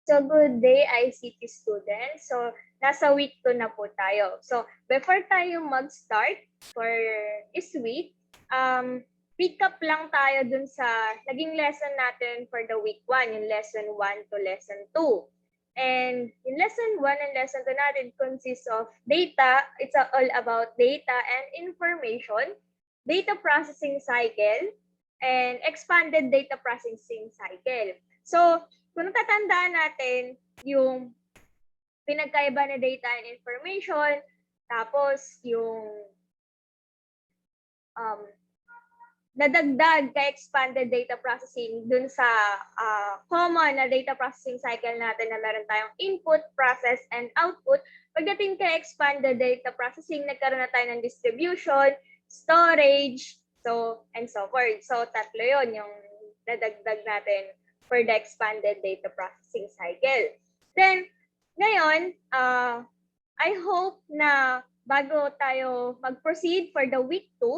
So good day ICT students. So nasa week 2 na po tayo. So before tayo mag-start for this week, recap lang tayo dun sa naging lesson natin for the week 1, yung lesson 1 to lesson 2. And in lesson 1 and lesson 2 natin consists of data. It's all about data and information, data processing cycle, and expanded data processing cycle. So kung tatandaan natin yung pinagkaiba na data and information, tapos yung nadagdag kay expanded data processing dun sa common na data processing cycle natin na meron tayong input, process, and output. Pagdating kay expanded data processing, nagkaroon na tayo ng distribution, storage, and so forth. So tatlo yon yung nadagdag natin for the expanded data processing cycle. Then, ngayon, I hope na bago tayo mag-proceed for the week 2,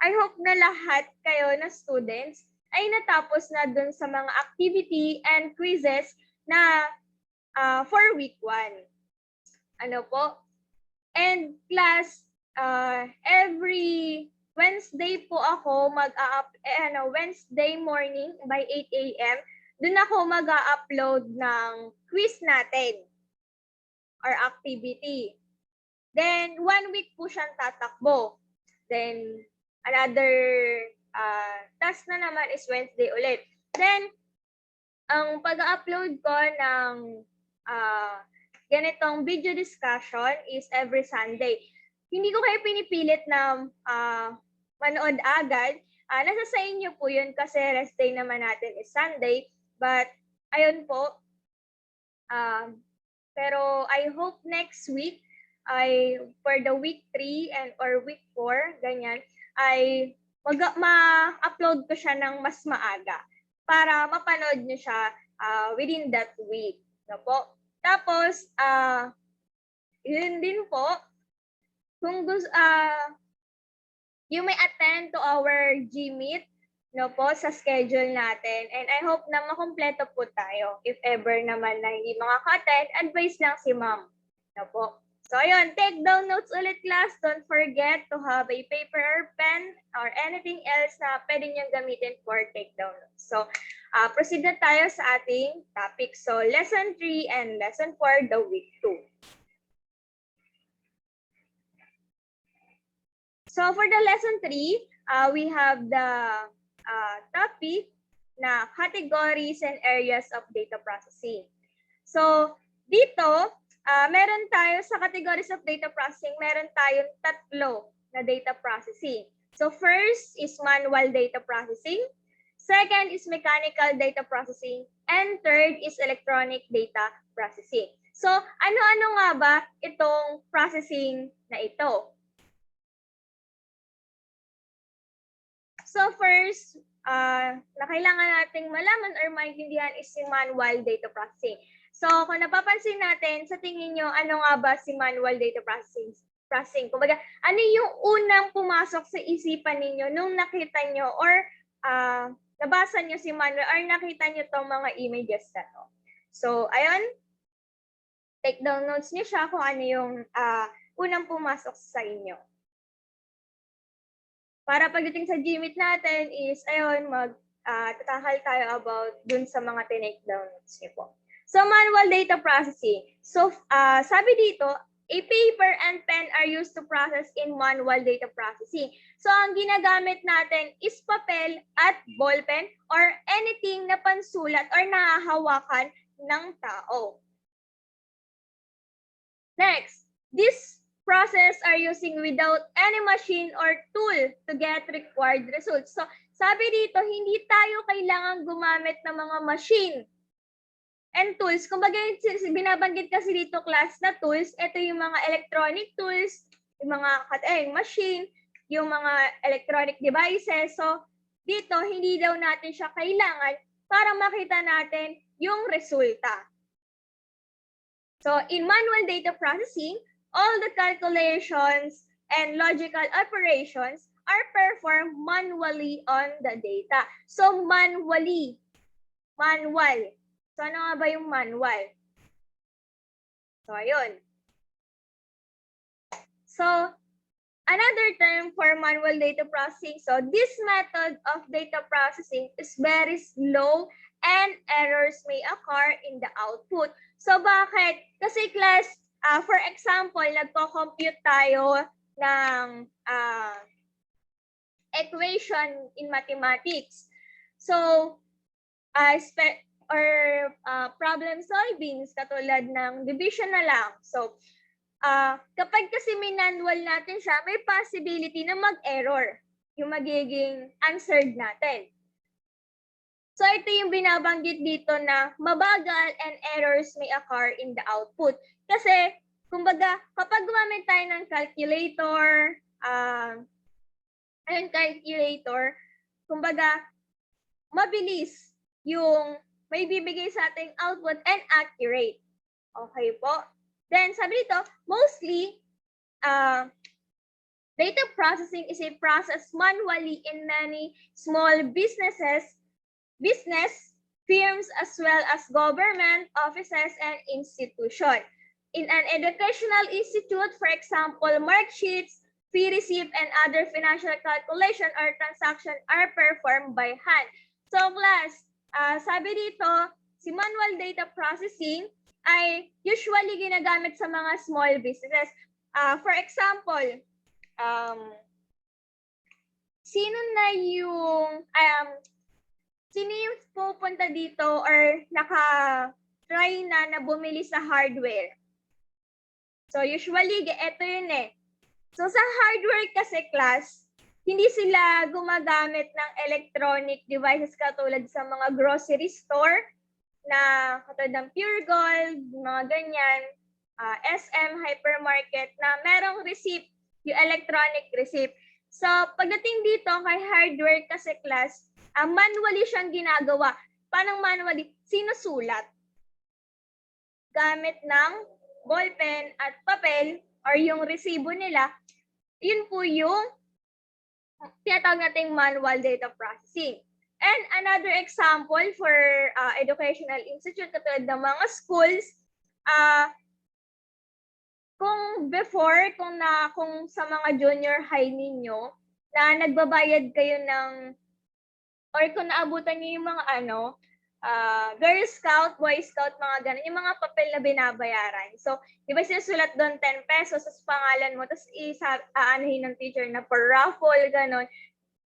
I hope na lahat kayo na students ay natapos na dun sa mga activity and quizzes na for week 1. Ano po? And class, every Wednesday po ako Wednesday morning by 8 a.m. Doon ako mag-upload ng quiz natin or activity. Then, 1 week po siyang tatakbo. Then, another task na naman is Wednesday ulit. Then, ang pag-upload ko ng ganitong video discussion is every Sunday. Hindi ko kayo pinipilit na manood agad. Nasa sa inyo po yun kasi rest day naman natin is Sunday. But, ayun po. Pero I hope next week, for the week 3 or week 4, ganyan, ay ma-upload ko siya ng mas maaga para mapanood nyo siya within that week. No po? Tapos, yun din po, kung gusto, you may attend to our G-Meet, no po, sa schedule natin. And I hope na makompleto po tayo. If ever naman na hindi makaka-attend, advice lang si ma'am. No po. So, ayun, take down notes ulit, class. Don't forget to have a paper or pen or anything else na pwede niyong gamitin for take down notes. So, proceed na tayo sa ating topic. So, lesson 3 and lesson 4, the week 2. So, for the lesson 3, we have the topic na categories and areas of data processing. So, dito, meron tayo sa categories of data processing, meron tayong tatlo na data processing. So, first is manual data processing. Second is mechanical data processing. And third is electronic data processing. So, ano-ano nga ba itong processing na ito? So first, na kailangan nating malaman or maintindihan is si manual data processing. So kung napapansin natin, sa tingin nyo, ano nga ba si manual data processing? Kumbaga, ano yung unang pumasok sa isipan ninyo nung nakita nyo or nabasa nyo si manual or nakita nyo itong mga images na to? So ayun, take down notes nyo siya kung ano yung unang pumasok sa inyo. Para pagdating sa Gmeet natin is, ayun, tatakal tayo about dun sa mga tinake down notes niyo po. So, manual data processing. So, sabi dito, a paper and pen are used to process in manual data processing. So, ang ginagamit natin is papel at ballpen or anything na pansulat or nahahawakan ng tao. Next, this process are using without any machine or tool to get required results. So, sabi dito, hindi tayo kailangan gumamit ng mga machine and tools. Kumbaga, binabanggit kasi dito class na tools, ito yung mga electronic tools, yung mga machine, yung mga electronic devices. So, dito, hindi daw natin siya kailangan para makita natin yung resulta. So, in manual data processing, all the calculations and logical operations are performed manually on the data. So, manual. So, ano nga ba yung manual? So, ayun. So, another term for manual data processing. So, this method of data processing is very slow and errors may occur in the output. So, bakit? Kasi class, for example, nagko-compute tayo ng equation in mathematics. So, problem solving katulad ng division na lang. So, kapag kasi manual natin siya, may possibility na mag-error yung magiging answered natin. So, ito yung binabanggit dito na mabagal and errors may occur in the output. Kasi, kumbaga, kapag gumamit tayo ng calculator, kumbaga, mabilis yung may bibigay sa ating output and accurate. Okay po? Then, sabi dito, mostly, data processing is a process manually in many small business, firms, as well as government offices and institutions. In an educational institute, for example, mark sheets, fee receipt, and other financial calculation or transaction are performed by hand. So class, sabi dito, si manual data processing ay usually ginagamit sa mga small businesses. For example, sino yung pupunta dito or naka-try na bumili sa hardware? So usually, ito yun eh. So sa hardware kasi class, hindi sila gumagamit ng electronic devices katulad sa mga grocery store na katulad ng Pure Gold, mga ganyan, SM, hypermarket na merong receipt, yung electronic receipt. So pagdating dito kay hardware kasi class, manually siyang ginagawa. Paano manually? Sinusulat. Gamit ng ballpen at papel or yung resibo nila, yun po yung tinatawag nating manual data processing. And another example for educational institute katulad ng mga schools, kung before, kung sa mga junior high ninyo, na nagbabayad kayo ng, or kung naabutan niyo yung mga Girl Scout, Boy Scout, mga ganun, yung mga papel na binabayaran. So, di ba sinusulat doon 10 pesos sa pangalan mo, tapos aanahin ng teacher na per raffle, ganun.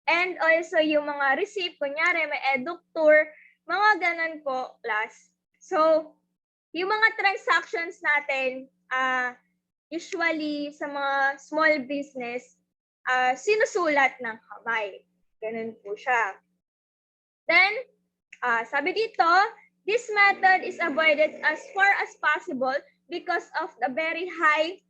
And also yung mga receipt, kunyari may eductor, mga ganun po, class. So, yung mga transactions natin, usually sa mga small business, sinusulat ng kamay. Ganun po siya. Then, sabi dito, this method is avoided as far as possible because of the very high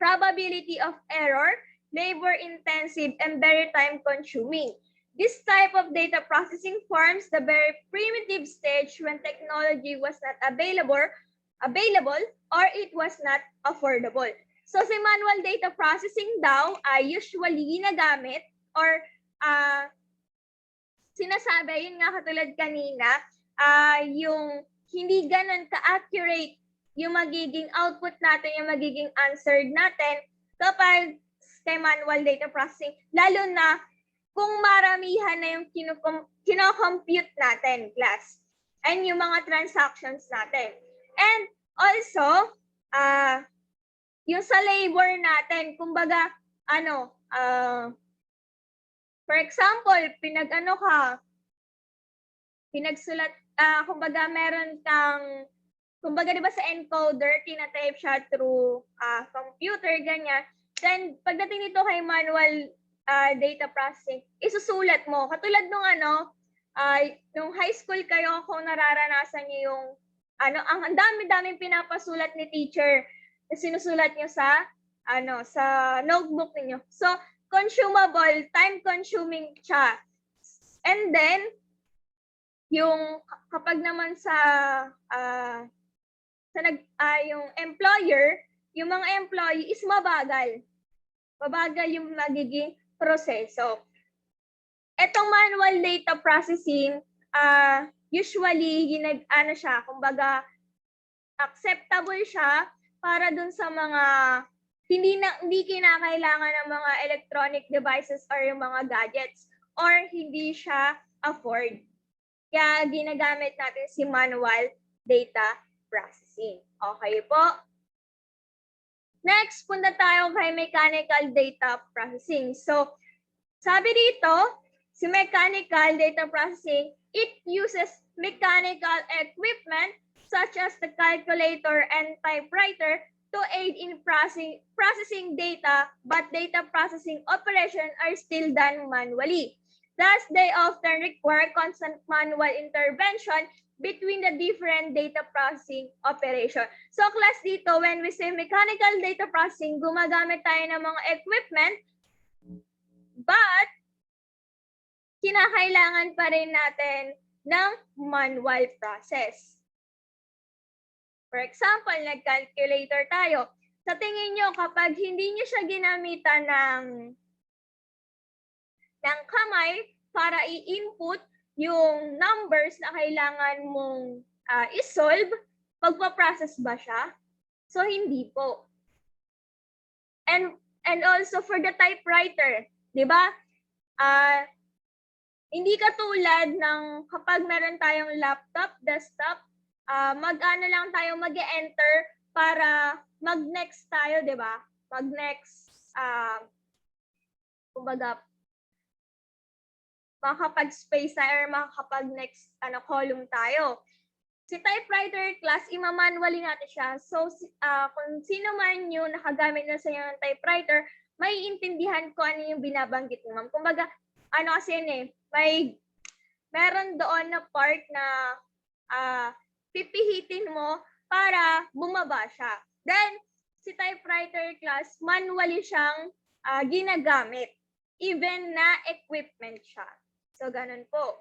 probability of error, labor-intensive, and very time-consuming. This type of data processing forms the very primitive stage when technology was not available or it was not affordable. So, si manual data processing daw ay usually ginagamit or sinasabi, yun nga katulad kanina, yung hindi ganun ka-accurate yung magiging output natin, yung magiging answered natin kapag kay manual data processing, lalo na kung maramihan na yung kino-compute natin, class, and yung mga transactions natin. And also, yung sa labor natin, kumbaga, for example, pinagsulat, kumbaga meron kang, kumbaga di ba sa encoder, tina-type siya through computer, ganyan. Then, pagdating dito kay manual data processing, isusulat mo. Katulad nung nung high school kayo, kung nararanasan niyo yung, ang dami-daming pinapasulat ni teacher, na sinusulat niyo sa notebook niyo. So, consumable, time-consuming siya. And then, yung kapag naman yung employer, yung mga employee is mabagal. Mabagal yung magiging proseso. Etong manual data processing, usually siya, kumbaga acceptable siya para dun sa mga hindi kinakailangan ng mga electronic devices or yung mga gadgets or hindi siya afford. Kaya ginagamit natin si manual data processing. Okay po? Next, punta tayo kay mechanical data processing. So, sabi dito, si mechanical data processing, it uses mechanical equipment such as the calculator and typewriter to aid in processing data, but data processing operations are still done manually. Thus, they often require constant manual intervention between the different data processing operation. So, class dito, when we say mechanical data processing, gumagamit tayo ng mga equipment, but kinakailangan pa rin natin ng manual process. For example, nag-calculator tayo. Sa tingin nyo, kapag hindi nyo siya ginamitan ng kamay para i-input yung numbers na kailangan mong i-solve, magpa-process ba siya? So, hindi po. And also for the typewriter, di ba? Hindi katulad ng kapag meron tayong laptop, desktop, mag-ano lang tayo, mag-enter para mag-next tayo, di ba? Mag-next, kumbaga, makakapag-space tayo or makakapag-next column tayo. Si typewriter class, imamanually natin siya. So, kung sino man yung nakagamit na sa yung typewriter, may intindihan ko ano yung binabanggit mo, ma'am. Kumbaga, kasi yun meron doon na part na pipihitin mo para bumaba siya. Then, si typewriter class, manually siyang ginagamit. Even na equipment siya. So, ganun po.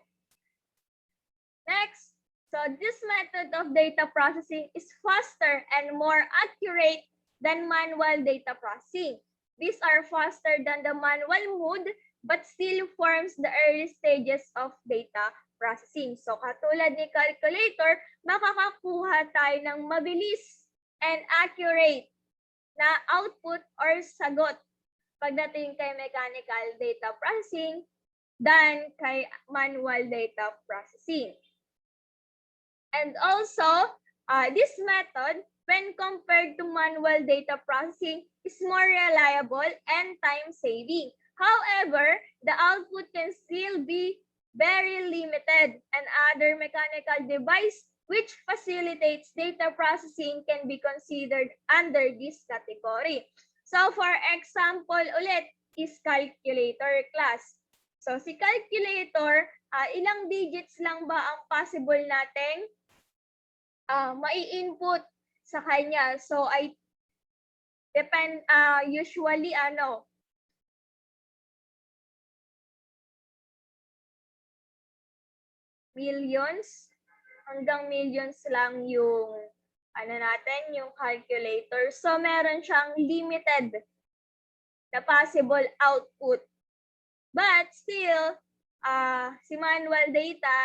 Next, so this method of data processing is faster and more accurate than manual data processing. These are faster than the manual mode, but still forms the early stages of data processing. So, katulad ni calculator, makakakuha tayo ng mabilis and accurate na output or sagot pagdating kay mechanical data processing than kay manual data processing. And also, this method, when compared to manual data processing, is more reliable and time-saving. However, the output can still be very limited, and other mechanical device which facilitates data processing can be considered under this category. So, for example, ulit, is calculator class. So, si calculator, ilang digits lang ba ang possible nating mai-input sa kanya? So, usually, millions, hanggang millions lang yung, yung calculator. So, meron siyang limited na possible output. But still, si manual data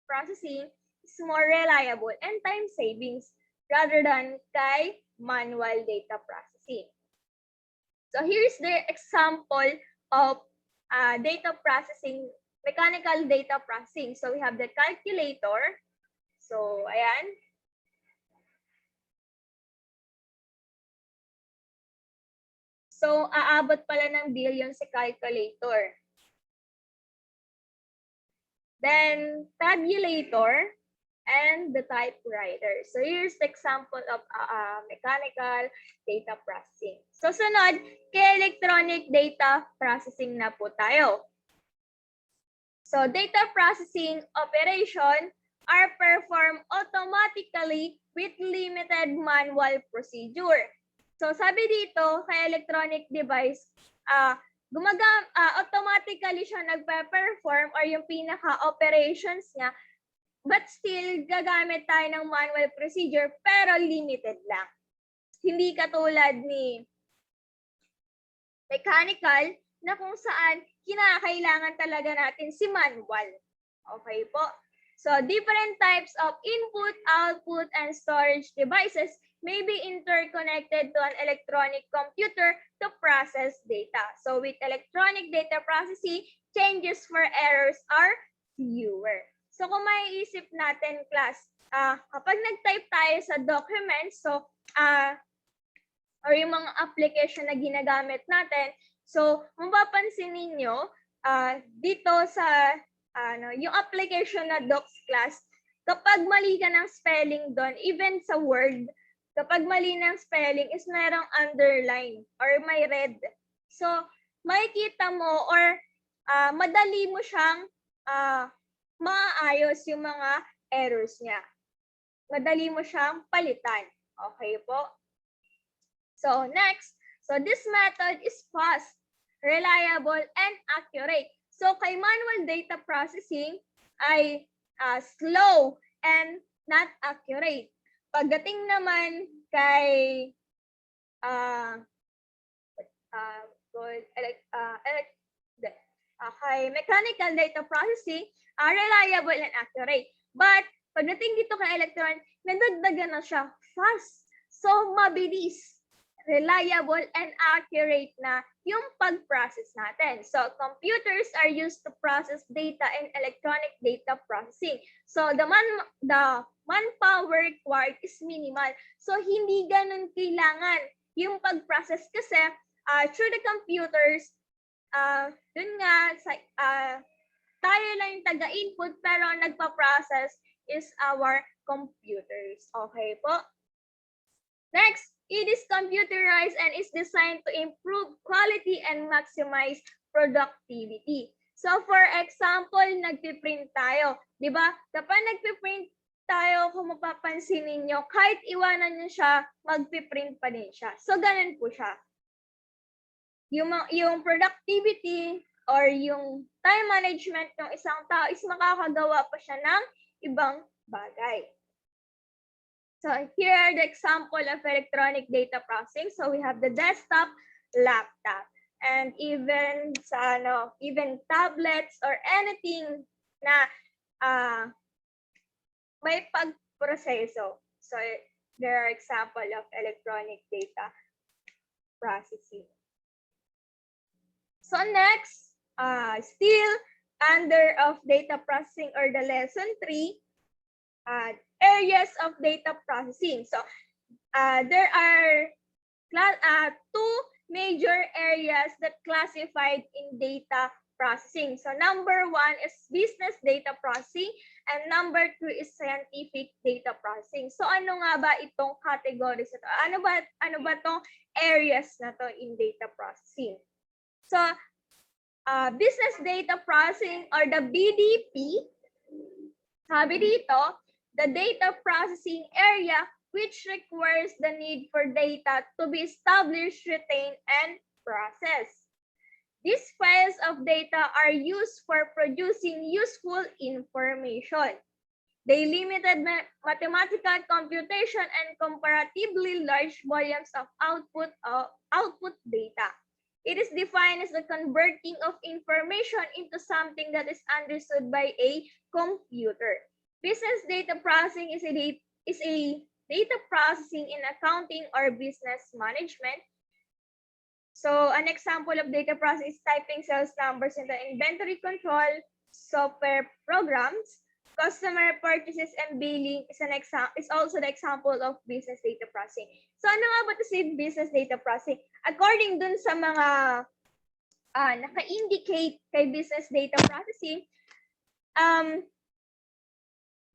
processing is more reliable and time savings rather than kay manual data processing. So here's the example of data processing, mechanical data processing. So we have the calculator. So ayan. So aabot pala ng billion si calculator. Then tabulator and the typewriter. So here's the example of mechanical data processing. So sunod, kay electronic data processing na po tayo. So data processing operation are performed automatically with limited manual procedure. So sabi dito, kay electronic device, automatically siya nagpe-perform or yung pinaka-operations niya, but still, gagamit tayo ng manual procedure, pero limited lang. Hindi katulad ni mechanical, na kung saan kinakailangan talaga natin si manual. Okay po? So different types of input, output, and storage devices may be interconnected to an electronic computer to process data. So with electronic data processing, changes for errors are fewer. So kung maiisip natin, class, kapag nag-type tayo sa document, so or yung mga application na ginagamit natin, so mapapansin ninyo dito sa yung application na docs class, kapag mali ka ng spelling doon, even sa Word, kapag mali ng spelling is merong underline or may red. So makikita mo or madali mo siyang maayos yung mga errors niya. Madali mo siyang palitan. Okay po? So next, so this method is fast, reliable, and accurate. So kay manual data processing ay slow and not accurate. Pagdating naman kay kay mechanical data processing, reliable and accurate. But pagdating dito kay electron, nadagdagan na siya fast. So mabilis, reliable, and accurate na yung pag-process natin. So computers are used to process data in electronic data processing. So the manpower required is minimal. So hindi ganun kailangan yung pag-process kasi through the computers, dun nga, tayo lang yung taga-input pero nagpa-process is our computers. Okay po? Next, it is computerized and is designed to improve quality and maximize productivity. So for example, nagpiprint tayo. Di ba? Kapag nagpiprint tayo, kung mapapansin ninyo, kahit iwanan nyo siya, magpiprint pa din siya. So ganun po siya. Yung productivity or yung time management ng isang tao is makakagawa pa siya ng ibang bagay. So here are the example of electronic data processing. So we have the desktop, laptop, and even tablets or anything na may pagproseso. So there are example of electronic data processing. So next, still under of data processing or the lesson 3, areas of data processing. So there are two major areas that classified in data processing. So number 1 is business data processing and number 2 is scientific data processing. So ano nga ba itong categories na to? Ano ba tong areas na to in data processing? So business data processing or the BDP, sabi dito, the data processing area which requires the need for data to be established, retained, and processed. These files of data are used for producing useful information. They limited mathematical computation and comparatively large volumes of output data. It is defined as the converting of information into something that is understood by a computer. Business data processing is a data processing in accounting or business management. So an example of data processing is typing sales numbers into inventory control software programs. Customer purchases and billing is also the example of business data processing. So ano nga ba ito si business data processing? According dun sa mga naka-indicate kay business data processing,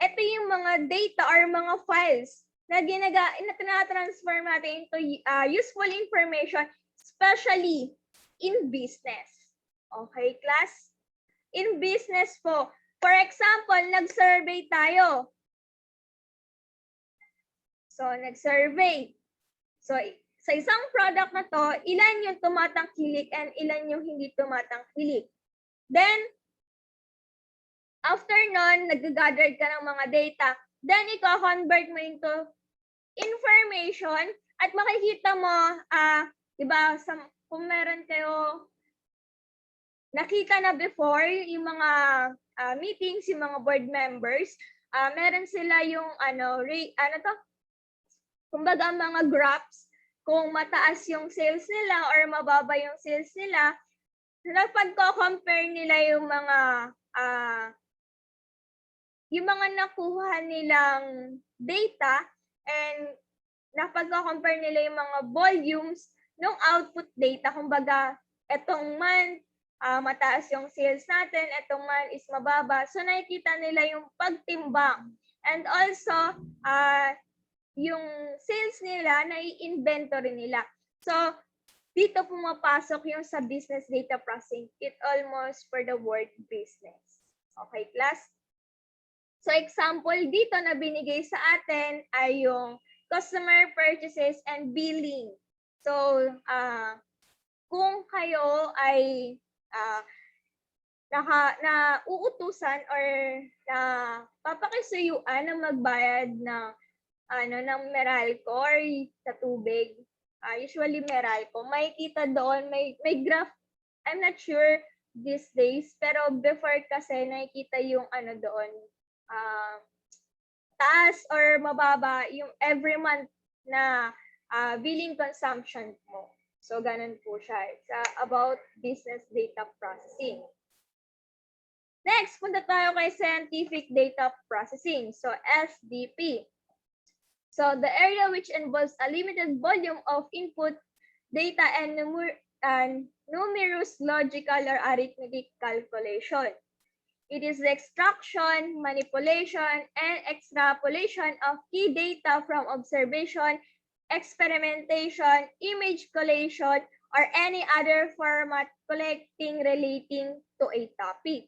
ito yung mga data or mga files na tinatransfer natin into useful information, especially in business. Okay, class? In business po. For example, nag-survey tayo. So, nag-survey. So, sa isang product na to, ilan yung tumatangkilik and ilan yung hindi tumatangkilik. Then, after nun, nag-gather ka ng mga data. Then, i-convert mo into information at makikita mo, di ba, kung meron kayo nakita na before yung mga meetings, yung mga board members, meron sila yung kumbaga ang mga graphs, kung mataas yung sales nila or mababa yung sales nila, napag-compare nila yung mga nakuha nilang data and napag-compare nila yung mga volumes ng output data. Kumbaga, etong month, mataas yung sales natin, etong month is mababa. So, nakikita nila yung pagtimbang. And also, yung sales nila, nai-inventory nila. So, dito pumapasok yung sa business data processing. It almost for the word business. Okay, class? So, example dito na binigay sa atin ay yung customer purchases and billing. So, kung kayo ay nauutusan or na papakisuyuan na magbayad ng Meralco or sa tubig, usually Meralco, makikita doon, may graph, I'm not sure these days, pero before kasi nakikita yung doon, taas or mababa yung every month na billing consumption mo. So, ganun po siya. It's about business data processing. Next, punta tayo kay scientific data processing. So, SDP. So, the area which involves a limited volume of input data and numerous logical or arithmetic calculation. It is the extraction, manipulation, and extrapolation of key data from observation, experimentation, image collation, or any other format collecting relating to a topic.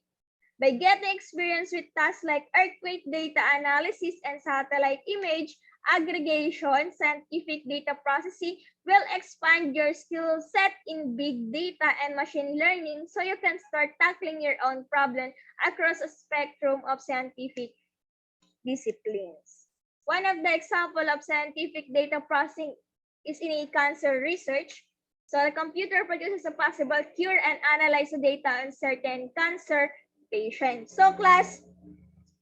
By getting experience with tasks like earthquake data analysis and satellite image aggregation, scientific data processing will expand your skill set in big data and machine learning so you can start tackling your own problem across a spectrum of scientific disciplines. One of the examples of scientific data processing is in a cancer research. So the computer produces a possible cure and analyzes the data on certain cancer patients. So class,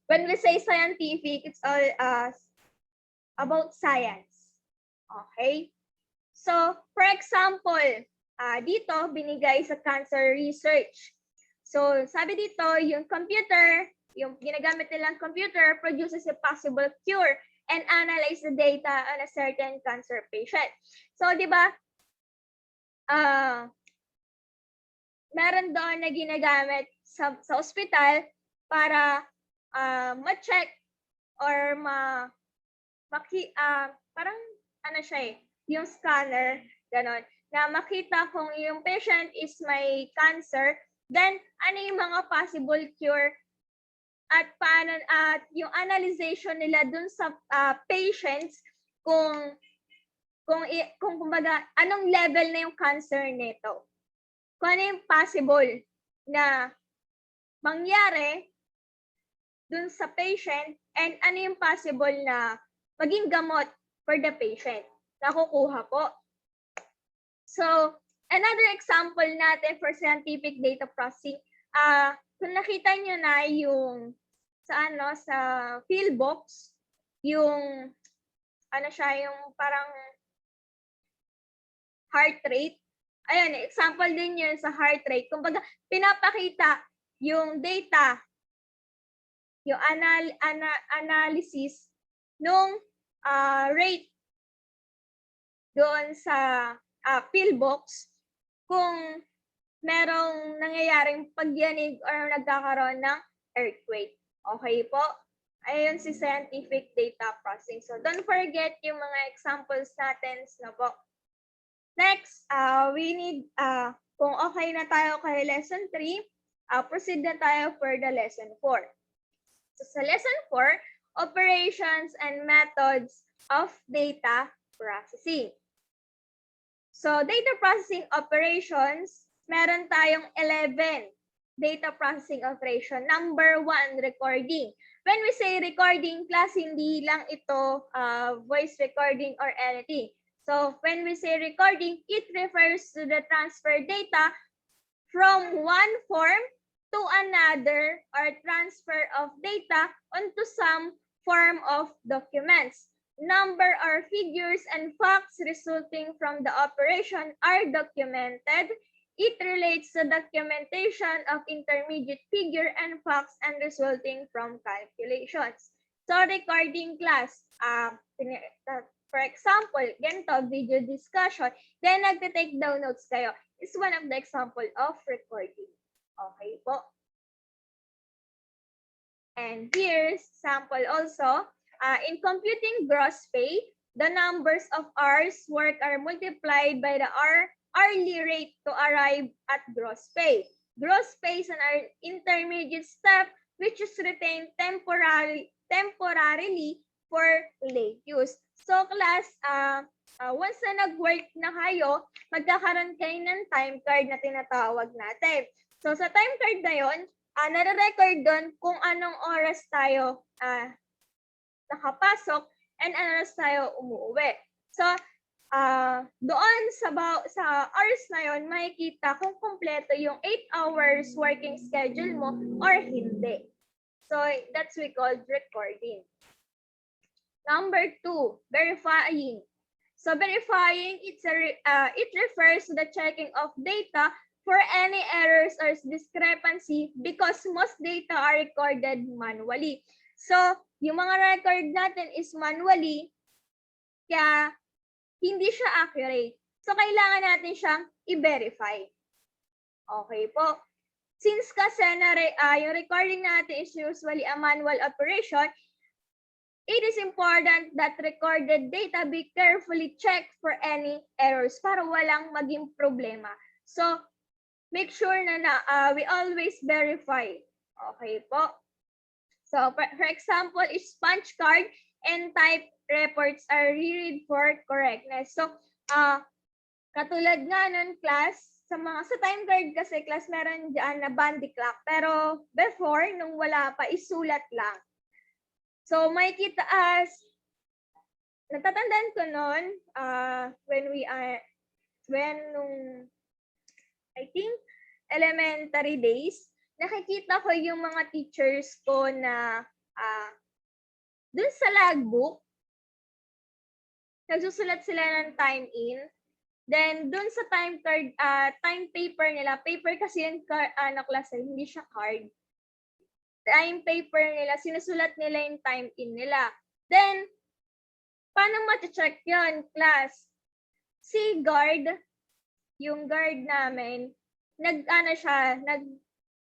when we say scientific, it's all about science. Okay? So, for example, dito binigay sa cancer research. So, sabi dito, yung computer, yung ginagamit nilang computer produces a possible cure and analyze the data on a certain cancer patient. So, di ba, meron doon na ginagamit sa ospital para ma-check or parang siya yung scanner, ganon, na makita kung yung patient is may cancer, then ano yung mga possible cure at paano at yung analyzation nila dun sa patients kung kumbaga anong level na yung cancer nito. Kung ano yung possible na mangyari dun sa patient and ano yung possible na maging gamot for the patient na kukuha po. So, another example natin for scientific data processing, kung nakita nyo na yung sa field box, yung yung parang heart rate. Ayan, example din yun sa heart rate. Kumbaga, pinapakita yung data, yung analysis nung rate doon sa pillbox kung merong nangyayaring pagyanig or nagkakaroon ng earthquake. Okay po? Ayun si scientific data processing. So don't forget yung mga examples natin na po. Next, we need, kung okay na tayo kay lesson 3, proceed na tayo for the lesson 4. So sa lesson 4, operations and methods of data processing. So, data processing operations, meron tayong 11 data processing operation. Number 1, recording. When we say recording, class, hindi lang ito voice recording or anything. So, when we say recording, it refers to the transfer data from one form to another or transfer of data onto some form of documents. Number or figures and facts resulting from the operation are documented. It relates to documentation of intermediate figure and facts and resulting from calculations. So recording class, for example, ganito, video discussion, then nagte-take down notes kayo, is one of the example of recording. Okay po. And here's sample also. In computing gross pay, the numbers of hours work are multiplied by the hourly rate to arrive at gross pay. Gross pay is an intermediate step which is retained temporarily for late use. So class, once na nag-work na kayo, magkakaroon kayo ng time card na tinatawag natin. So sa time card na yun, nare-record doon kung anong oras tayo nakapasok and anong oras tayo umuwi. So doon sa hours na yun, makikita kung kumpleto yung 8 hours working schedule mo or hindi. So that's we call recording. Number 2, verifying. So verifying, it refers to the checking of data for any errors or discrepancy because most data are recorded manually. So yung mga record natin is manually, kaya hindi siya accurate. So kailangan natin siyang i-verify. Okay po. Since kasi yung recording natin is usually a manual operation, it is important that recorded data be carefully checked for any errors para walang maging problema. So, make sure na we always verify. Okay po? So, for example, is punch card and type reports are reread for correctness. So, katulad nga nun, class, sa time card kasi, class, meron dyan na bandy clock. Pero before, nung wala pa, isulat lang. So, may kita as, natatandaan ko noon, I think, elementary days, nakikita ko yung mga teachers ko na dun sa logbook, nagsusulat sila ng time in. Then, dun sa time card, time paper nila, paper kasi yung klase, hindi siya card. Time paper nila, sinusulat nila yung time in nila. Then, paano ma-check yun, class? Si guard, yung guard namin,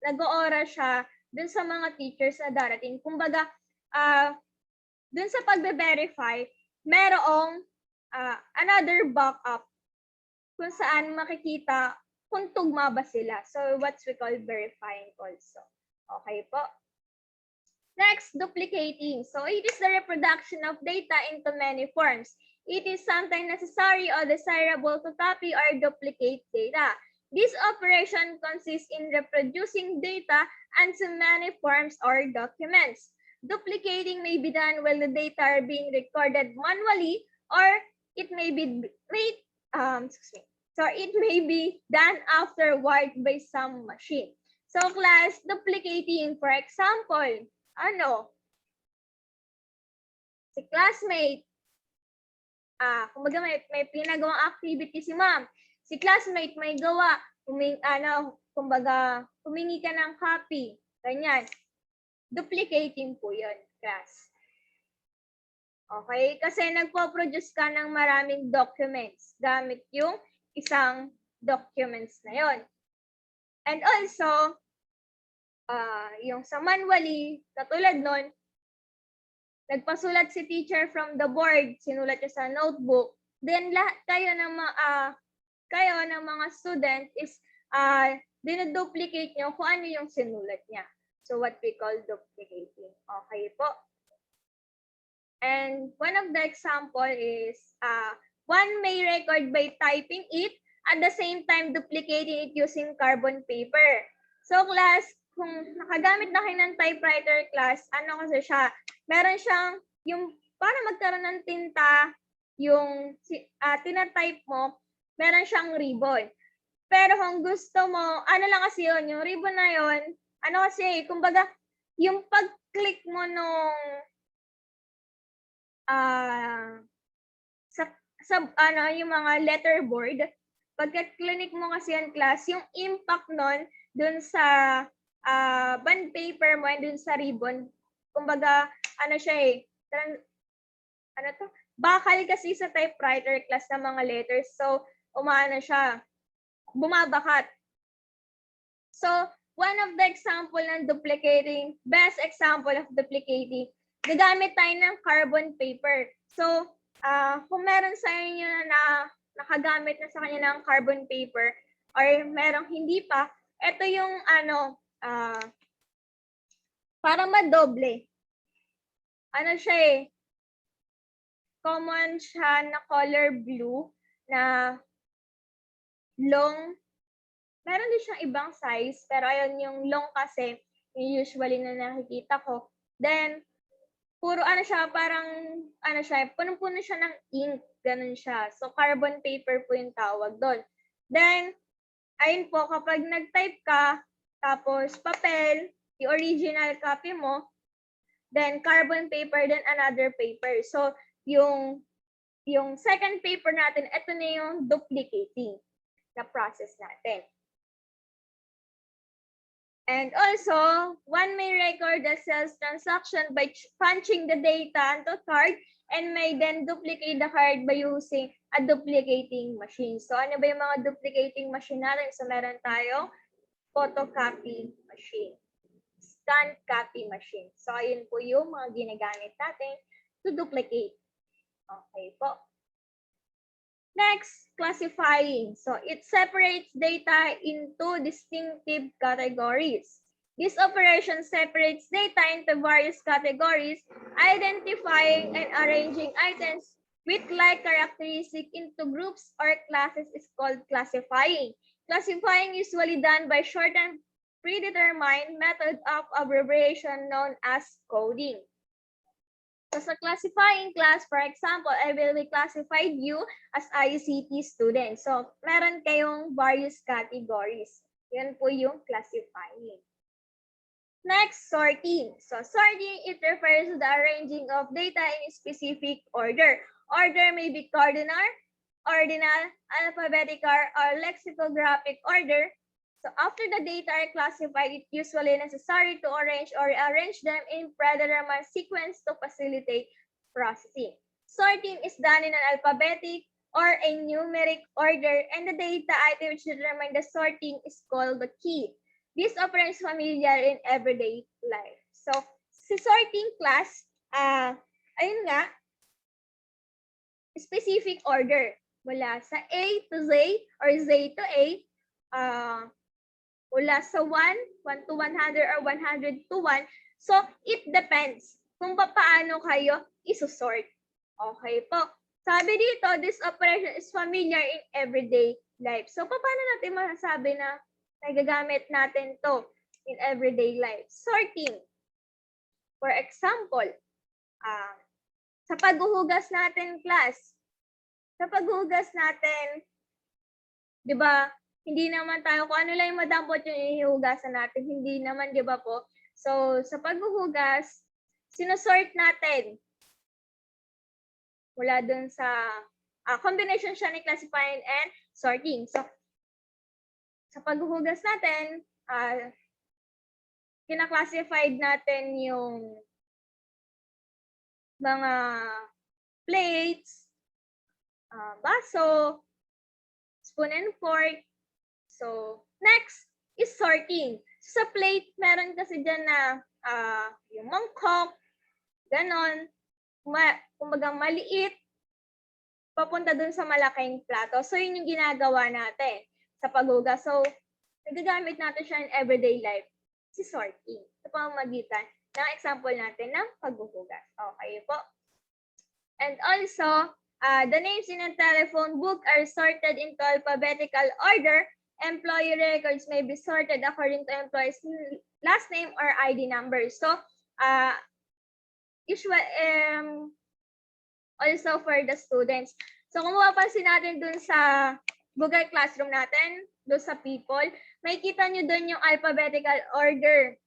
nag-oora siya dun sa mga teachers na darating. Kumbaga, dun sa pagbe-verify, merong another backup kung saan makikita kung tugma ba sila. So, what we call verifying also. Okay po. Next, duplicating. So, it is the reproduction of data into many forms. It is sometimes necessary or desirable to copy or duplicate data. This operation consists in reproducing data into many forms or documents. Duplicating may be done while the data are being recorded manually, or it may be it may be done afterward by some machine. So, class, duplicating, for example, si classmate, kumbaga may pinagawang activity si ma'am. Si classmate may gawa, humingi ka ng copy. Ganyan. Duplicating po yun, class. Okay? Kasi nagpo-produce ka ng maraming documents gamit yung isang documents na yon. And also, yung sa manually, katulad nun, nagpasulat si teacher from the board, sinulat niya sa notebook, then lahat kayo ng mga student is dinuduplicate nyo kung ano yung sinulat niya. So what we call duplicating. Okay po. And one of the example is, one may record by typing it, at the same time duplicating it using carbon paper. So class, kung nakagamit na kayo ng typewriter class, kasi siya, meron siyang, yung para magkaroon ng tinta, yung tinatype mo, meron siyang ribbon. Pero kung gusto mo, ano lang kasi yun, yung ribbon na yun, ano kasi, kumbaga, yung pag-click mo nung sa ano, yung mga letterboard, pagka-click mo kasi yan class, yung impact nun dun sa bond paper mo and dun sa ribbon, kumbaga, ano siya ano to? Bakal kasi sa typewriter class ng mga letters. So, umaano siya, bumabakat. So, one of the example ng duplicating, best example of duplicating, gagamit tayo ng carbon paper. So, kung meron sa inyo na nakagamit na sa kanya ng carbon paper or merong hindi pa, ito yung ano, para madoble. Ano siya common siya na color blue na long. Meron din siyang ibang size, pero ayun yung long kasi, yung usually na nakikita ko. Then, puro ano siya, parang ano siya, punong-puno siya ng ink, ganun siya. So, carbon paper po yung tawag doon. Then, ayun po, kapag nag-type ka, tapos papel, yung original copy mo, then carbon paper, then another paper. So, yung second paper natin, ito na yung duplicating na process natin. And also, one may record the sales transaction by punching the data onto card and may then duplicate the card by using a duplicating machine. So, ano ba yung mga duplicating machine natin? So, meron tayo photocopy machine, scan copy machine. So, ayun po yung mga ginagamit natin to duplicate. Okay po. Next, classifying. So, it separates data into distinctive categories. This operation separates data into various categories, identifying and arranging items with like characteristic into groups or classes is called classifying. Classifying is usually done by short and predetermined method of abbreviation known as coding. So sa classifying class, for example, I will be classified you as ICT student. So meron kayong various categories. Yan po yung classifying. Next, sorting. So sorting, it refers to the arranging of data in a specific order. Order may be cardinal, ordinal, alphabetical, or lexicographic order. So after the data are classified, it's usually necessary to arrange or rearrange them in predetermined sequence to facilitate processing. Sorting is done in an alphabetic or a numeric order, and the data item which determine the sorting is called the key. This operation is familiar in everyday life. So, si sorting class, ayun nga, specific order. Mula sa A to Z or Z to A, mula sa 1 to 100 or 100 to 1. So, it depends kung paano kayo isusort. Okay po. Sabi dito, this operation is familiar in everyday life. So, paano natin masasabi na nagagamit natin to in everyday life? Sorting. For example, sa paghuhugas natin, class, sa paghuhugas natin, di ba, hindi naman tayo, kung ano lang yung madampot yung ihugasan natin, hindi naman, di ba po? So, sa paghuhugas, sinusort natin mula dun sa combination siya ni classifying and sorting. So, sa paghuhugas natin, kinaklassified natin yung mga plates, baso, spoon and fork. So, next is sorting. Sa plate, meron kasi dyan na yung mangkok, ganon. Kumbaga maliit, papunta dun sa malaking plato. So, yun yung ginagawa natin sa paghugas. So, nagagamit natin siya in everyday life. Si sorting. Sa pamamagitan ng example natin ng paghuhugas. Okay po. And also, the names in a telephone book are sorted into alphabetical order. Employee records may be sorted according to employee's last name or ID number. So, usually, also for the students. So, kung mapapansin natin dun sa Google Classroom natin, do sa people, makikita nyo doon yung alphabetical order.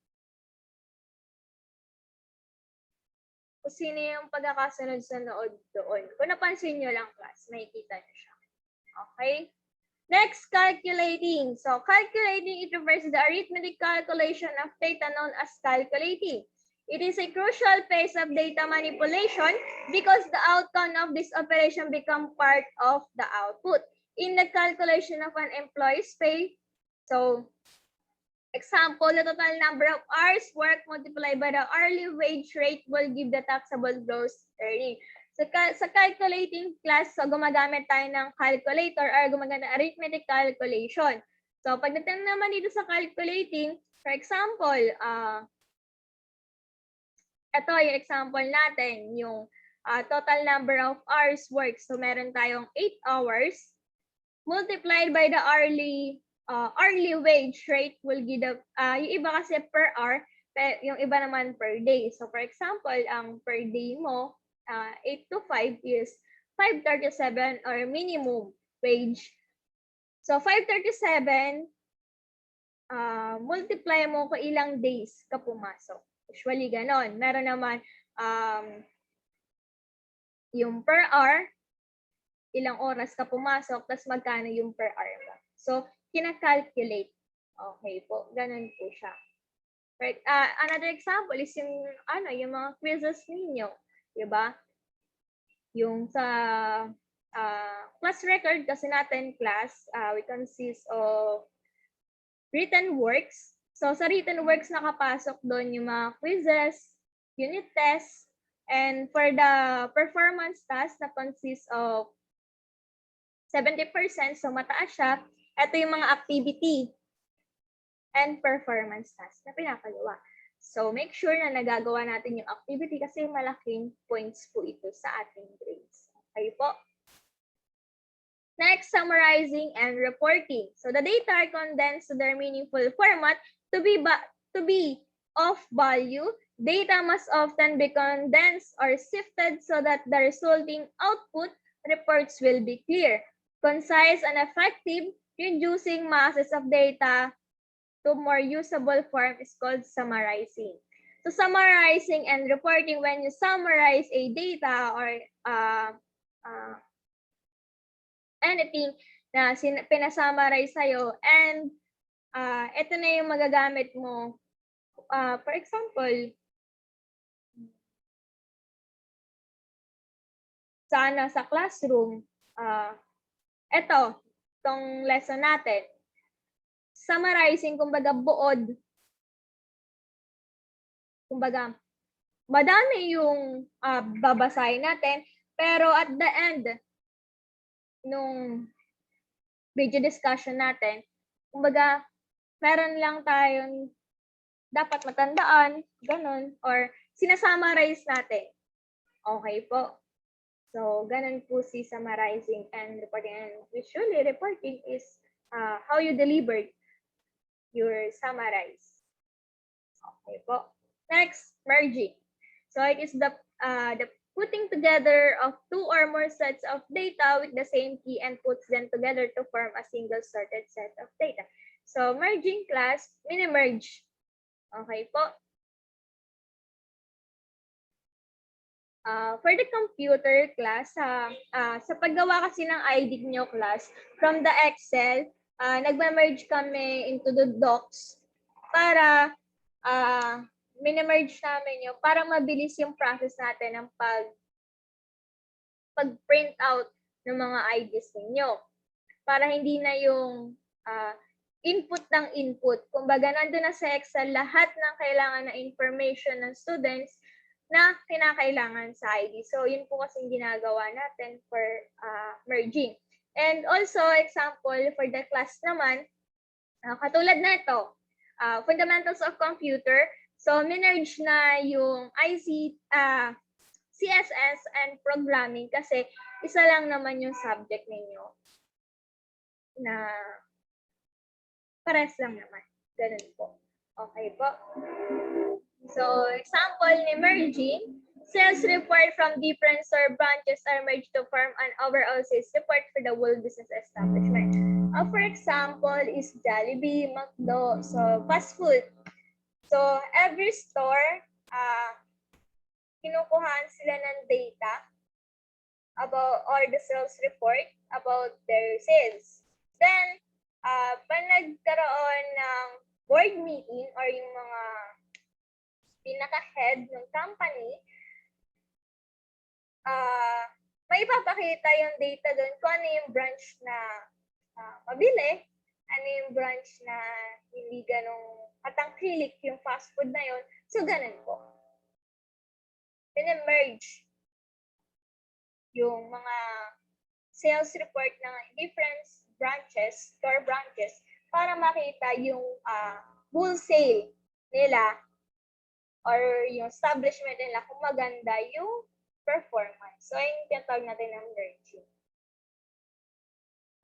Kung sino yung pagkakasunod-sunod doon. Kung napansin nyo lang, class, makikita nyo siya. Okay? Next, calculating. So, calculating, it refers to the arithmetic calculation of data known as calculating. It is a crucial phase of data manipulation because the outcome of this operation becomes part of the output. In the calculation of an employee's pay, so, example, the total number of hours worked multiplied by the hourly wage rate will give the taxable gross earning. So, sa calculating class, so gumagamit tayo ng calculator or gumagamit ng arithmetic calculation. So, pagdating naman dito sa calculating, for example, ito yung example natin, yung total number of hours worked. So, meron tayong 8 hours multiplied by the hourly wage rate will give the, yung iba kasi per hour, yung iba naman per day. So, for example, ang per day mo, 8 to 5 is 537 or minimum wage. So, 537, multiply mo kung ilang days ka pumasok. Usually, ganon. Meron naman yung per hour, ilang oras ka pumasok, tas magkano yung per hour mo. So, kina-calculate. Okay po, ganon po siya. Right? Another example is yung, yung mga quizzes ninyo. Diba? Yung sa class record kasi natin, class, we consist of written works. So, sa written works, nakapasok doon yung mga quizzes, unit tests, and for the performance task, na consists of 70%, so mataas siya. Ito yung mga activity and performance task na pinakalawa. So, make sure na nagagawa natin yung activity kasi malaking points po ito sa ating grades. Okay po? Next, summarizing and reporting. So, the data are condensed to their meaningful format. To be of value, data must often be condensed or sifted so that the resulting output reports will be clear, concise, and effective. Reducing masses of data to more usable form is called summarizing. So, summarizing and reporting, when you summarize a data or anything na pinasummarize sa'yo, and ito na yung magagamit mo. For example, sa classroom, itong lesson natin, summarizing, kumbaga buod. Kumbaga, madami yung babasahin natin, pero at the end, nung video discussion natin, kumbaga, meron lang tayong dapat matandaan, ganun, or sinasummarize natin. Okay po. So, ganun po si summarizing and reporting. And usually, reporting is how you delivered your summarize. Okay po. Next, merging. So, it is the putting together of two or more sets of data with the same key and puts them together to form a single sorted set of data. So, merging class, mini-merge. Okay po. For the computer class, sa paggawa kasi ng ID nyo class, from the Excel, nagma-merge kami into the docs para mini-merge namin yun para mabilis yung process natin ng pag-print out ng mga IDs ninyo. Para hindi na yung input ng input. Kumbaga, nandun na sa Excel lahat ng kailangan na information ng students na kinakailangan sa ID. So, yun po kasing ginagawa natin for merging. And also, example, for the class naman, katulad na ito, Fundamentals of Computer. So, minerge na yung CSS and Programming kasi isa lang naman yung subject ninyo na pares lang naman. Ganun po. Okay po. So, example ni merging, sales report from different store branches are merged to form an overall sales report for the whole business establishment. For example, is Jollibee, McDo, so fast food. So every store, kinukuhaan sila ng data about or the sales report about their sales. Then, pag nagkaroon ng board meeting or yung mga pinaka-head ng company, may ipapakita yung data doon kung ano yung branch na mabili, ano yung branch na hindi ganong katangkilik yung fast food na yon. So, ganun po. Pine-merge yung mga sales report ng different branches, store branches, para makita yung wholesale nila or yung establishment nila kung maganda yung performance. So, yung tinatawag natin ng merging.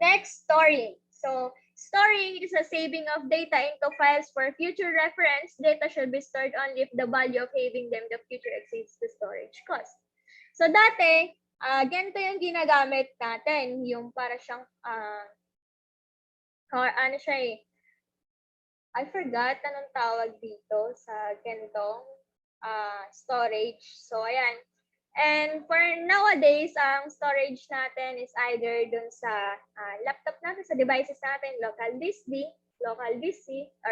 Next, storing. So, storing is a saving of data into files for future reference. Data should be stored only if the value of having them in the future exceeds the storage cost. So, dati, ganito yung ginagamit natin, yung para siyang, ano siya eh, I forgot anong tawag dito sa ganitong storage. So, ayan. And for nowadays, ang storage natin is either dun sa laptop natin, sa devices natin, local disk, or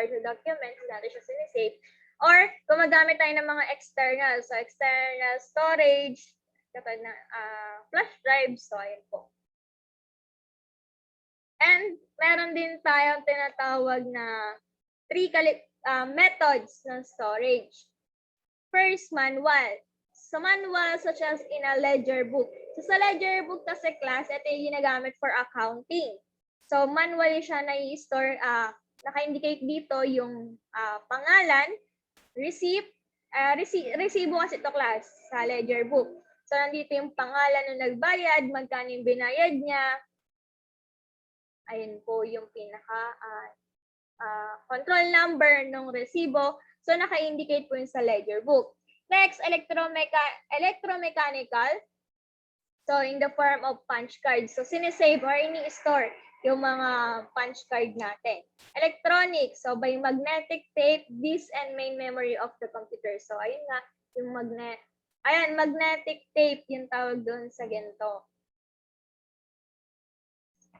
sa documents natin siya sinisave. Or gumagamit tayo ng mga external. So, external storage, kapag na flash drive, so ayan po. And meron din tayong tinatawag na 3 methods ng storage. First, manual. So, manual such as in a ledger book. So, sa ledger book kasi class, ito yung ginagamit for accounting. So, manually siya na-i-store, naka-indicate dito yung pangalan, receipt, resibo kasi ito class sa ledger book. So, nandito yung pangalan ng nagbayad, magkano yung binayad niya. Ayun po yung pinaka control number ng resibo. So, naka-indicate po yun sa ledger book. Next, electromechanical. So, in the form of punch cards. So, sinisave or ini-store yung mga punch card natin. Electronic. So, by magnetic tape, disk and main memory of the computer. So, ayun nga, yung magnetic tape yung tawag doon sa ganito.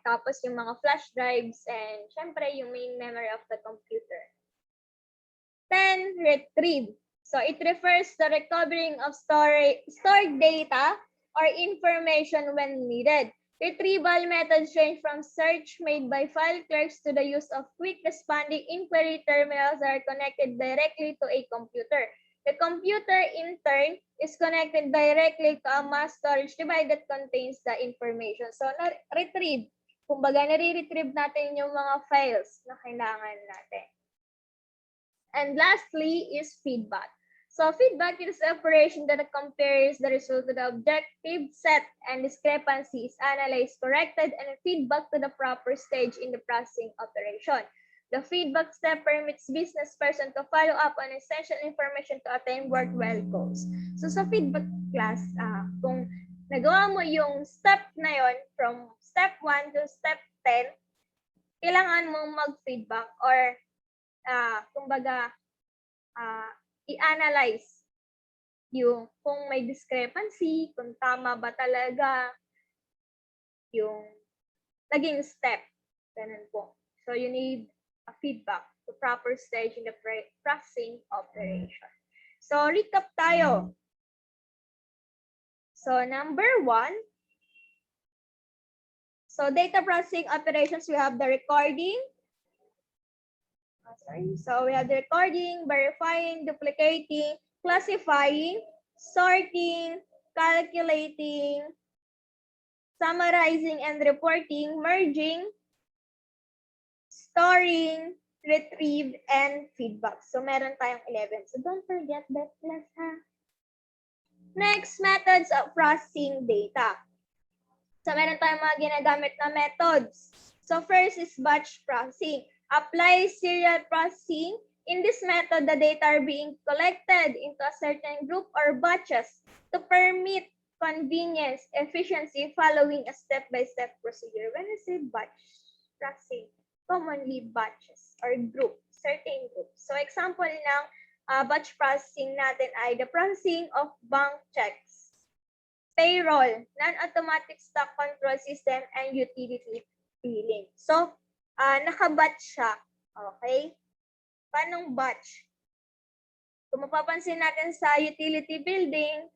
Tapos, yung mga flash drives and, syempre, yung main memory of the computer. Then, retrieve. So, it refers to recovering of stored data or information when needed. Retrieval methods range from search made by file clerks to the use of quick responding inquiry terminals that are connected directly to a computer. The computer, in turn, is connected directly to a mass storage device that contains the information. So, retrieve. Kumbaga, nare-retrieve natin yung mga files na kailangan natin. And lastly is feedback. So feedback is an operation that compares the result of the objective set and discrepancies, analyzed, corrected, and feedback to the proper stage in the processing operation. The feedback step permits business person to follow up on essential information to attain worthwhile goals. So sa feedback class, kung nagawa mo yung step na yon from step 1 to step 10, kailangan mong mag-feedback or kumbaga, i-analyze yung kung may discrepancy, kung tama ba talaga yung naging step. Ganun po. So, you need a feedback to proper stage in the processing operation. So, recap tayo. So, number 1. So, data processing operations, we have the recording. So we have the recording, verifying, duplicating, classifying, sorting, calculating, summarizing and reporting, merging, storing, retrieve, and feedback. So meron tayong 11. So don't forget that class, ha? Next, methods of processing data. So meron tayong mga ginagamit na methods. So first is batch processing. Apply serial processing. In this method, the data are being collected into a certain group or batches to permit convenience, efficiency, following a step-by-step procedure. When I say batch, processing, commonly batches or group, certain groups. So example ng batch processing natin ay the processing of bank checks, payroll, non-automatic stock control system, and utility billing. So, naka-batch siya. Okay? Paanong batch? Kung mapapansin natin sa utility building,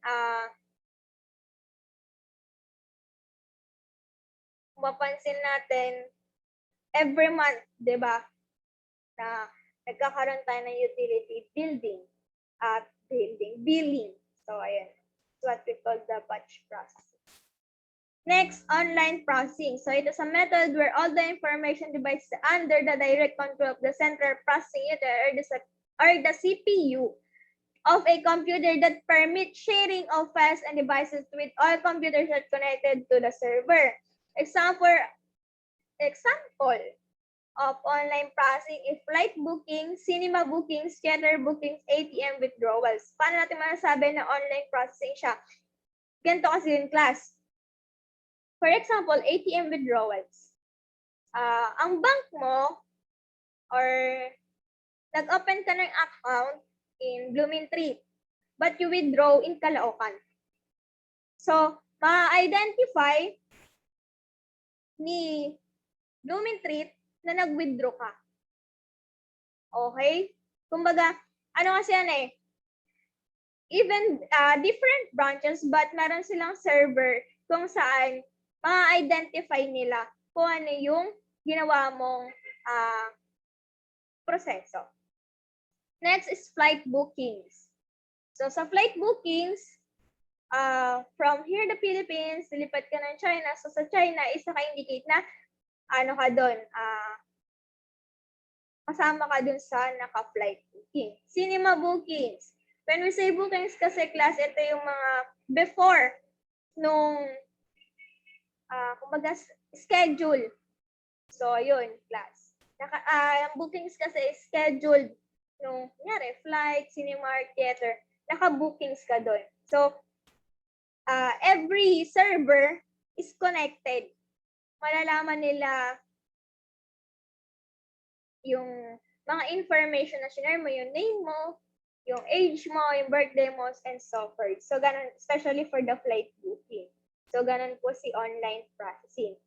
mapapansin natin every month, di ba, na nagkakaroon tayo ng utility building at billing. So, ayan. That's what we call the batch processing. Next, online processing. So, it is a method where all the information devices under the direct control of the central processing unit or the CPU of a computer that permit sharing of files and devices with all computers that connected to the server. Example of online processing is flight booking, cinema bookings, theater bookings, ATM withdrawals. Paano natin masasabi na online processing siya? Ganito kasi yung class. For example, ATM withdrawals. Ang bank mo or nag-open ka ng account in Blooming Treat, but you withdraw in Caloocan. So, ma-identify ni Blooming Treat na nag-withdraw ka. Okay? Kumbaga, ano kasi yan eh, even different branches, but meron silang server kung saan ma-identify nila kung ano yung ginawa mong proseso. Next is flight bookings. So, sa flight bookings, from here the Philippines, lilipat ka ng China. So, sa China is naka-indicate na ano ka doon, kasama ka doon sa naka-flight booking. Cinema bookings. When we say bookings kasi class, ito yung mga before nung kumbaga schedule. So, yun, class. Ang bookings kasi is scheduled nung, kunyari, flight, cinema, theater, naka-bookings ka doon. So, every server is connected. Malalaman nila yung mga information na share mo, yung name mo, yung age mo, yung birthday mo, and so forth. So, ganun, especially for the flight booking. So, ganun po si online processing.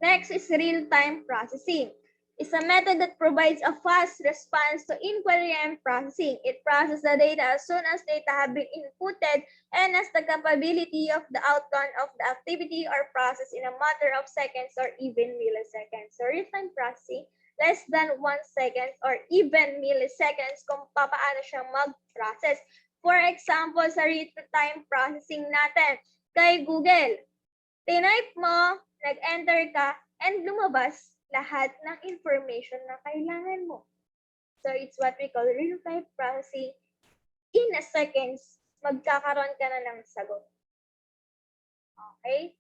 Next is real-time processing. It's a method that provides a fast response to inquiry and processing. It processes the data as soon as data have been inputted and has the capability of the outcome of the activity or process in a matter of seconds or even milliseconds. So real-time processing, less than 1 second or even milliseconds kung paano siya mag-process. For example, sa real-time processing natin, kay Google, tinype mo, nag-enter ka, and lumabas lahat ng information na kailangan mo. So, it's what we call real-time processing. In a seconds, magkakaroon ka na ng sagot. Okay?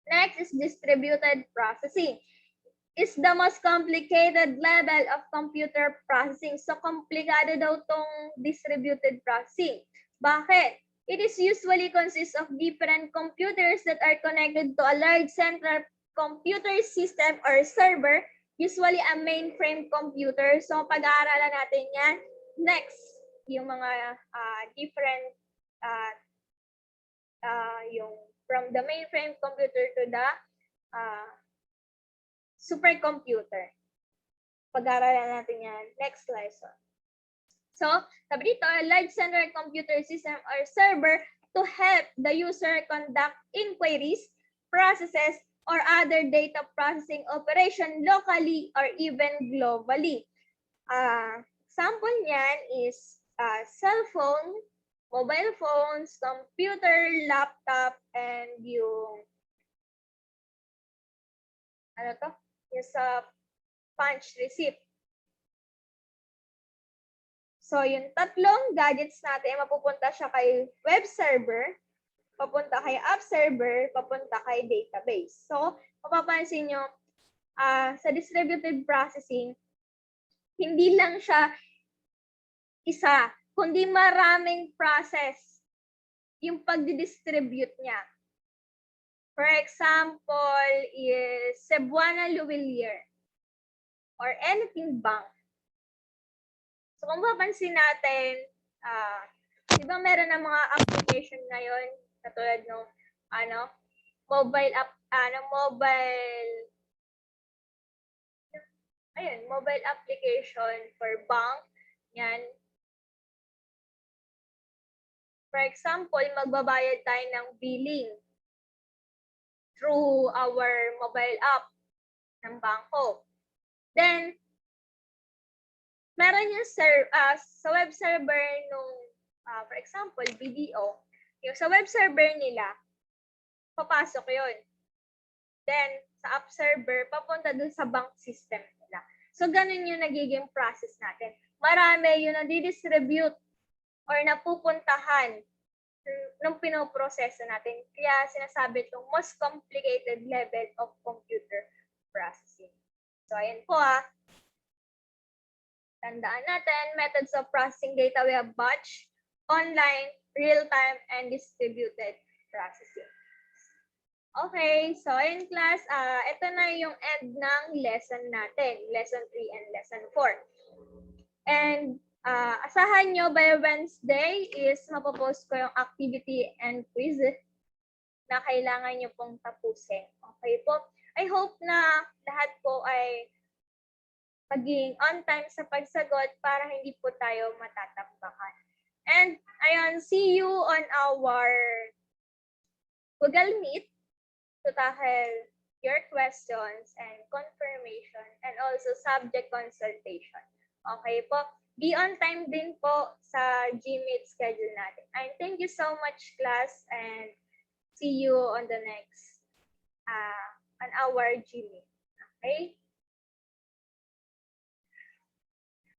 Next is distributed processing. It's the most complicated level of computer processing. So, komplikado daw tong distributed processing. Bakit? It is usually consists of different computers that are connected to a large central computer system or server, usually a mainframe computer. So, pag-aaralan natin yan. Next, yung mga different, yung from the mainframe computer to the supercomputer. Pag-aaralan natin yan. Next lesson. So, sabi dito, a large central computer system or server to help the user conduct inquiries, processes, or other data processing operation locally or even globally. Example niyan is cell phone, mobile phones, computer, laptop, and yung yung sa punch receipt. So, yung tatlong gadgets natin, mapupunta siya kay web server, papunta kay app server, papunta kay database. So, mapapansin nyo, sa distributed processing, hindi lang siya isa, kundi maraming process yung pagdidistribute niya. For example, is Cebuana Luwilier or anything bank. So kung mapapansin natin, di ba meron ng mga application ngayon katulad ng mobile app, mobile application for bank. Yan. For example, magbabayad tayo ng billing through our mobile app ng bangko. Then, meron yung sa web server nung, for example, BDO, yung sa web server nila, papasok yun. Then, sa app server, papunta dun sa bank system nila. So, ganun yung nagiging process natin. Marami yung nadidistribute or napupuntahan nung pinoproseso natin. Kaya sinasabi itong most complicated level of computer processing. So, ayan po Tandaan natin, methods of processing data, we have batch, online, real-time, and distributed processing. Okay, so in class, ito na yung end ng lesson natin, lesson 3 and lesson 4. And asahan nyo by Wednesday is mapopost ko yung activity and quiz na kailangan nyo pong tapusin. Okay po? I hope na lahat po ay maging on time sa pagsagot para hindi po tayo matatambakan. And ayun, see you on our Google Meet to tackle your questions and confirmation and also subject consultation. Okay po? Be on time din po sa Gmeet schedule natin. And thank you so much, class, and see you on the next on our Gmeet. Okay?